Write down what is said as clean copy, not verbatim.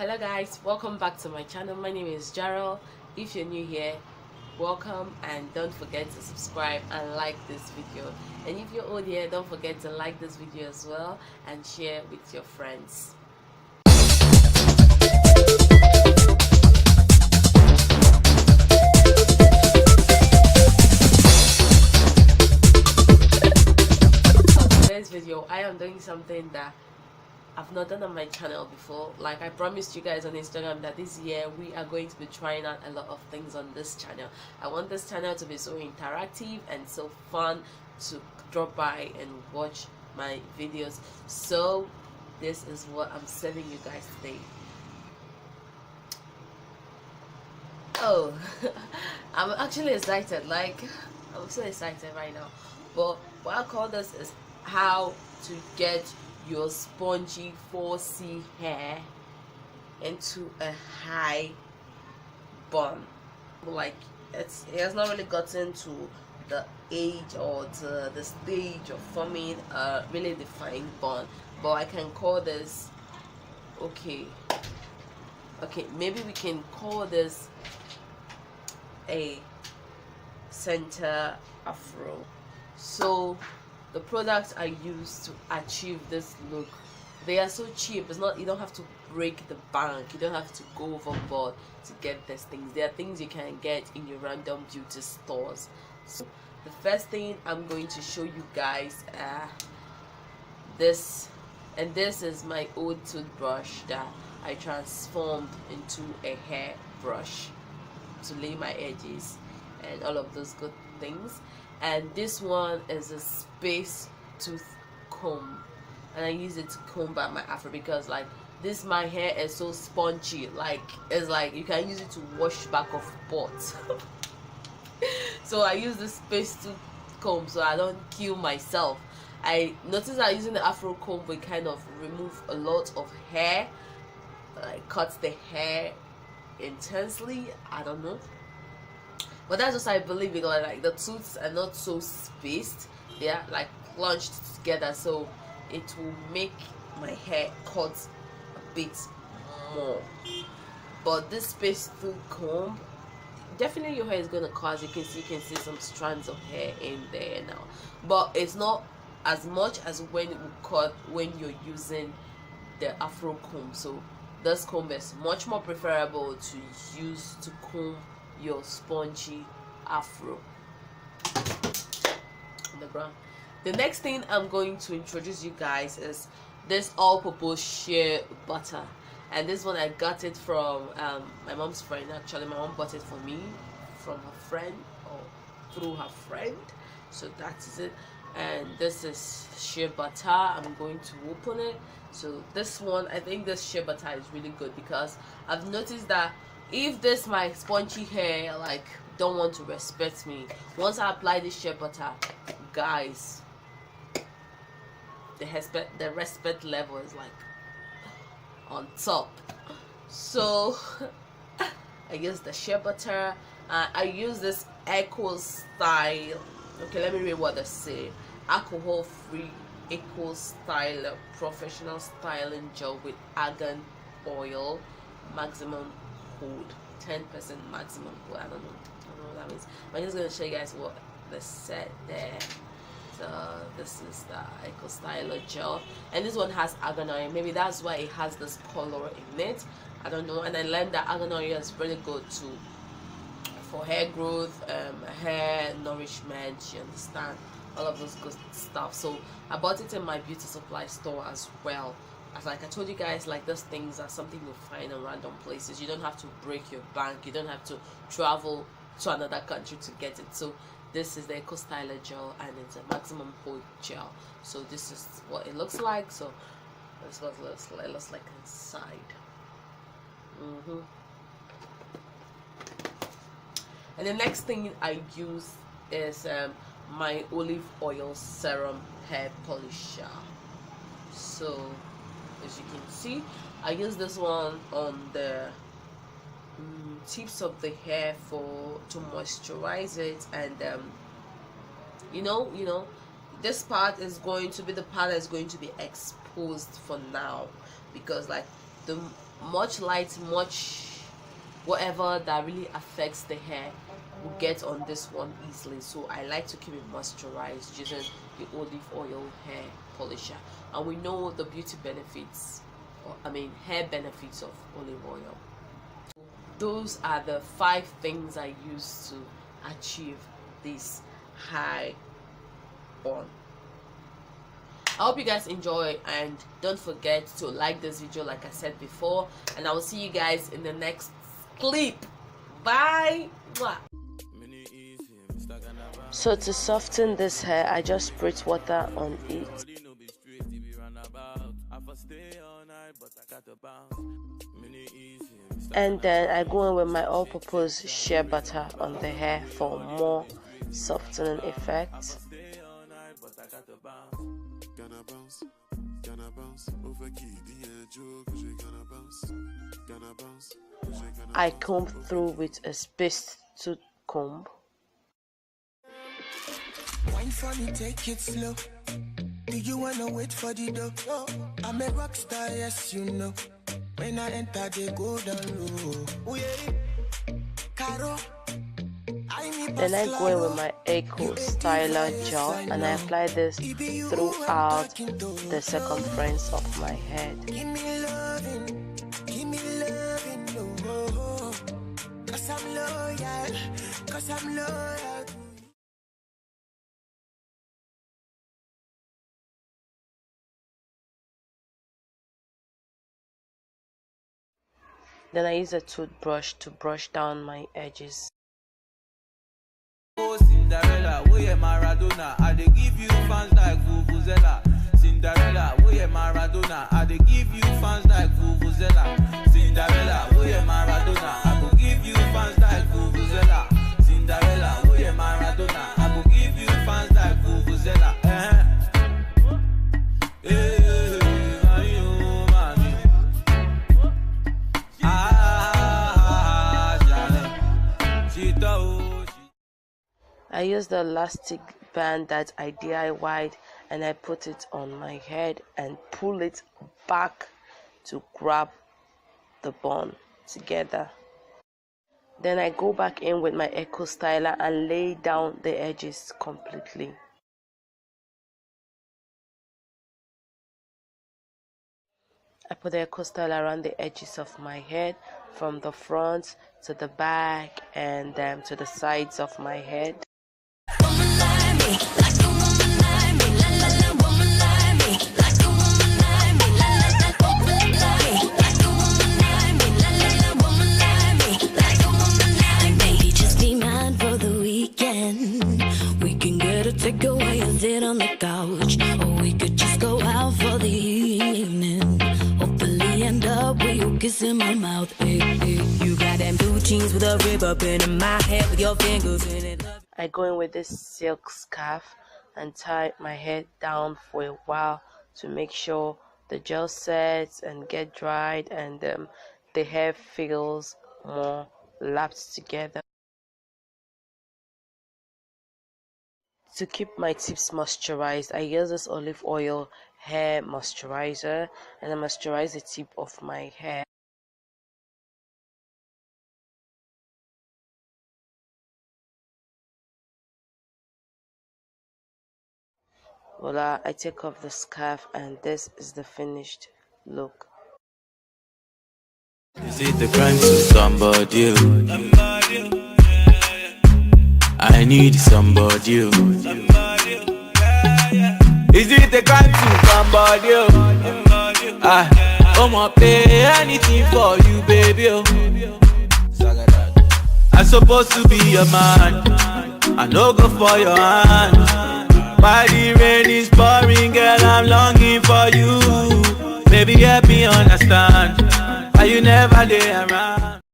Hello guys, welcome back to my channel. My name is Jereel. If you're new here, welcome, and don't forget to subscribe and like this video. And if you're old here, don't forget to like this video as well and share with your friends. Today's video, I am doing something that I've not done on my channel before. Like I promised you guys on Instagram that this year we are going to be trying out a lot of things on this channel. I want this channel to be so interactive and so fun to drop by and watch my videos. So this is what I'm serving you guys today. Oh, I'm actually excited. Like I'm so excited right now. But what I call this is how to get your spongy 4C hair into a high bun. Like it has not really gotten to the age or to the stage of forming a really defined bun, but I can call this okay, maybe we can call this a center afro. So the products I use to achieve this look, they are so cheap. It's not, you don't have to break the bank, you don't have to go overboard to get these things. There are things you can get in your random beauty stores. So the first thing I'm going to show you guys this is my old toothbrush that I transformed into a hair brush to lay my edges and all of those good things. And this one is a space tooth comb, and I use it to comb out my afro because like this, my hair is so spongy, like it's like you can use it to wash back of pots. So I use this space tooth comb so I don't kill myself. I noticed that using the afro comb will kind of remove a lot of hair, like cuts the hair intensely. I don't know, but that's just I believe, because like the tooths are not so spaced, they are like clunched together, so it will make my hair cut a bit more. But this space tooth comb, definitely your hair is gonna cut. As you can see some strands of hair in there now, but it's not as much as when it will cut when you're using the afro comb. So this comb is much more preferable to use to comb your spongy afro on the ground. The next thing I'm going to introduce you guys is this all-purpose shea butter, and this one I got it from my mom's friend. Actually, my mom bought it for me from her friend or through her friend, so that is it. And this is shea butter. I'm going to open it. So this one, I think this shea butter is really good because I've noticed that if this my spongy hair like don't want to respect me, once I apply this shea butter, guys, the respect level is like on top. So I use the shea butter. I use this eco style. Okay, let me read what they say. Alcohol free eco styler professional styling gel with argan oil, maximum hold, 10% maximum hold. I don't know what that means. I'm just gonna show you guys what they said there. So this is the Eco Styler gel, and this one has argan oil. Maybe that's why it has this color in it. I don't know. And I learned that argan oil is really good for hair growth, hair nourishment. You understand, all of those good stuff. So I bought it in my beauty supply store as well. As like I told you guys, like those things are something you find in random places. You don't have to break your bank, you don't have to travel to another country to get it. So this is the Eco Styler gel, and it's a maximum hold gel. So this is what it looks like. So this is what it looks like inside. And the next thing I use is my olive oil serum hair polisher. So as you can see, I use this one on the tips of the hair to moisturize it, and you know this part is going to be the part that's going to be exposed for now, because like the much light, much whatever that really affects the hair will get on this one easily. So I like to keep it moisturized using the olive oil hair polisher. And we know the beauty benefits, hair benefits of olive oil. Those are the 5 things I use to achieve this high on. I hope you guys enjoy, and don't forget to like this video like I said before, and I will see you guys in the next clip. Bye. Mwah. So to soften this hair, I just spritz water on it. And then I go in with my all-purpose shea butter on the hair for more softening effect. I comb through with a spaced tooth comb. Wine funny, take it slow. Do you wanna wait for the dough? I'm a rock star, yes you know. When I enter, they go down low. Caro. Then I go in with my STYLER gel and I apply this throughout the circumference of my head. Give me loving, oh, 'cause I'm loyal, 'cause I'm loyal. Then I use a toothbrush to brush down my edges. Cinderella, we are Maradona. I dey give you fans like Vuvuzela. Cinderella, we are Maradona. I dey give you fans like Vuvuzela. Cinderella, we are Maradona. I will give you fans like Vuvuzela. Cinderella, we are Maradona. I will give you fans like Vuvuzela. I use the elastic band that I DIY'd and I put it on my head and pull it back to grab the bun together. Then I go back in with my STYLER and lay down the edges completely. I put the STYLER around the edges of my head, from the front to the back and to the sides of my head. Take away and sit on the couch, or we could just go out for the evening. Hopefully end up with you kissing my mouth. Hey, hey. You got them blue jeans with a rib up in my head with your fingers in it. I go in with this silk scarf and tie my head down for a while to make sure the gel sets and get dried and the hair feels more lapped together. To keep my tips moisturized, I use this olive oil hair moisturizer and I moisturize the tip of my hair. Voila, I take off the scarf and this is the finished look. Is it the crime to somebody? I need somebody. Is it the crime to somebody? I'ma pay anything for you, baby. I'm supposed to be a man, I no go for your hand. While the rain is pouring, girl, I'm longing for you. Baby, help me understand why you never there around.